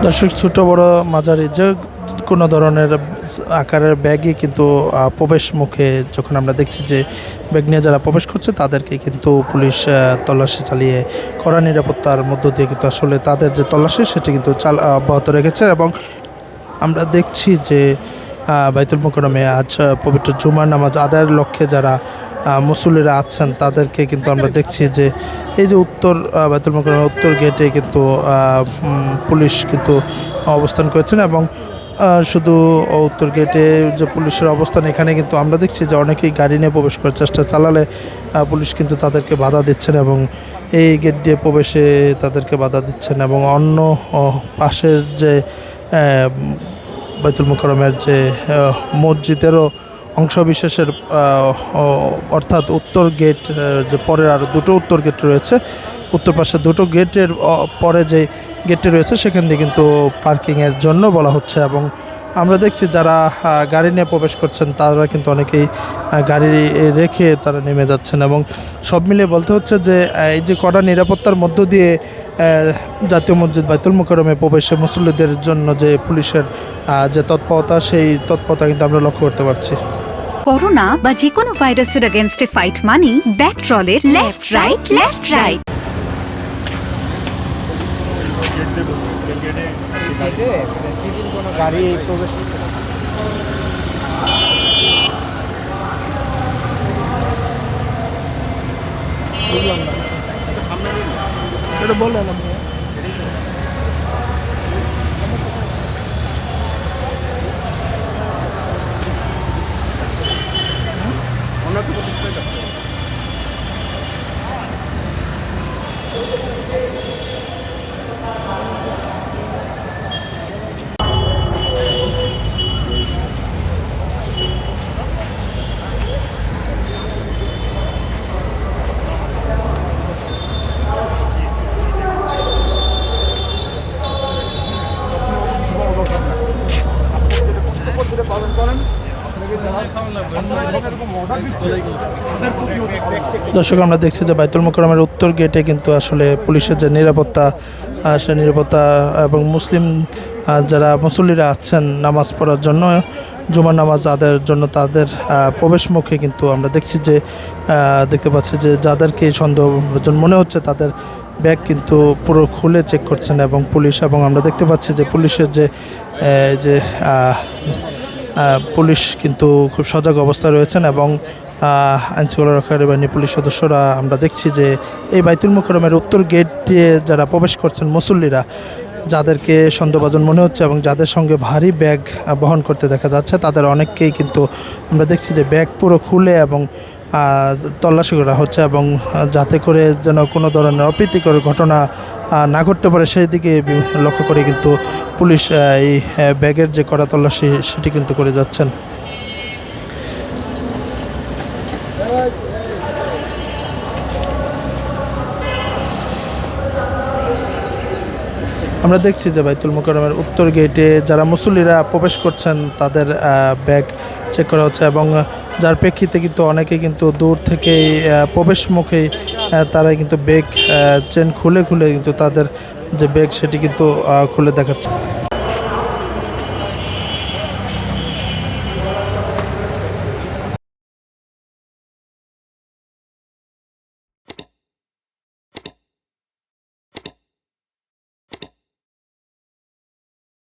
দর্শক, ছোট বড় মাঝারি যে কোনো ধরনের আকারের ব্যাগই কিন্তু প্রবেশ মুখে যখন আমরা দেখছি যে ব্যাগ নিয়ে যারা প্রবেশ করছে তাদেরকে কিন্তু পুলিশ তল্লাশি চালিয়ে কড়া নিরাপত্তার মধ্য দিয়ে কিন্তু আসলে তাদের যে তল্লাশি সেটি কিন্তু অব্যাহত রেখেছে। এবং আমরা দেখছি যে বাইতুল মোকাররমে আজ পবিত্র জুমার নামাজ আদায়ের লক্ষ্যে যারা মুসল্লিরা আছেন তাদেরকে কিন্তু আমরা দেখছি যে এই যে উত্তর বাইতুল মোকাররমের উত্তর গেটে কিন্তু পুলিশ কিন্তু অবস্থান করেছেন। এবং শুধু উত্তর গেটে যে পুলিশের অবস্থান, এখানে কিন্তু আমরা দেখছি যে অনেকেই গাড়ি নিয়ে প্রবেশ করার চেষ্টা চালালে পুলিশ কিন্তু তাদেরকে বাধা দিচ্ছেন এবং এই গেট দিয়ে প্রবেশে তাদেরকে বাধা দিচ্ছেন। এবং অন্য পাশের যে বাইতুল মোকাররমের যে মসজিদেরও অংশবিশেষের অর্থাৎ উত্তর গেট যে পরের আরও দুটো উত্তর গেট রয়েছে, উত্তর পাশে দুটো গেটের পরে যে গেটটি রয়েছে সেখান দিয়ে কিন্তু পার্কিংয়ের জন্য বলা হচ্ছে। এবং আমরা দেখছি যারা গাড়ি নিয়ে প্রবেশ করছেন তারা কিন্তু অনেকেই গাড়ি রেখে তারা নেমে যাচ্ছেন। এবং সব মিলিয়ে বলতে হচ্ছে যে এই যে কড়া নিরাপত্তার মধ্য দিয়ে জাতীয় মসজিদ বাইতুল মোকাররমে প্রবেশে মুসল্লিদের জন্য যে পুলিশের যে তৎপরতা, সেই তৎপরতা কিন্তু আমরা লক্ষ্য করতে পারছি। করোনা বা যে কোনো ভাইরাসের এগেইনস্টে ফাইট মানি ব্যাকট্রলের লেফট রাইট। কোনো গাড়ি প্রবেশ করতে না বললেন আপনি। দর্শক, আমরা দেখছি যে বাইতুল মোকাররমের উত্তর গেটে কিন্তু আসলে পুলিশের যে নিরাপত্তা, সে নিরাপত্তা এবং মুসলিম যারা মুসল্লিরা আছেন নামাজ পড়ার জন্য, জুমার নামাজ আদায়ের জন্য তাদের প্রবেশ মুখে কিন্তু আমরা দেখছি যে দেখতে পাচ্ছি যে যাদেরকে সন্দেহভাজন মনে হচ্ছে তাদের ব্যাগ কিন্তু পুরো খুলে চেক করছেন এবং পুলিশ। এবং আমরা দেখতে পাচ্ছি যে পুলিশের যে পুলিশ কিন্তু খুব সজাগ অবস্থায় রয়েছেন এবং আইনশৃঙ্খলা রক্ষাকারী বাহিনী পুলিশ সদস্যরা আমরা দেখছি যে এই বাইতুল মোকাররমের উত্তর গেট দিয়ে যারা প্রবেশ করছেন মুসল্লিরা, যাদেরকে সন্দেহভাজন মনে হচ্ছে এবং যাদের সঙ্গে ভারী ব্যাগ বহন করতে দেখা যাচ্ছে তাদের অনেককেই কিন্তু আমরা দেখছি যে ব্যাগ পুরো খুলে এবং তল্লাশি করা হচ্ছে এবং যাতে করে যেন কোনো ধরনের অপ্রীতিকর ঘটনা না ঘটতে পারে সেই দিকে লক্ষ্য করে কিন্তু পুলিশ এই ব্যাগের যে কড়া তল্লাশি সেটি কিন্তু করে যাচ্ছেন। আমরা দেখছি যে বাইতুল মোকাররমের উত্তর গেটে যারা মুসল্লিরা প্রবেশ করছেন তাদের ব্যাগ চেক করা হচ্ছে এবং যার প্রেক্ষিতে কিন্তু অনেকে কিন্তু দূর থেকেই প্রবেশ মুখেই তারাই কিন্তু ব্যাগ চেন খুলে কিন্তু তাদের যে ব্যাগ সেটি কিন্তু খুলে দেখাচ্ছে।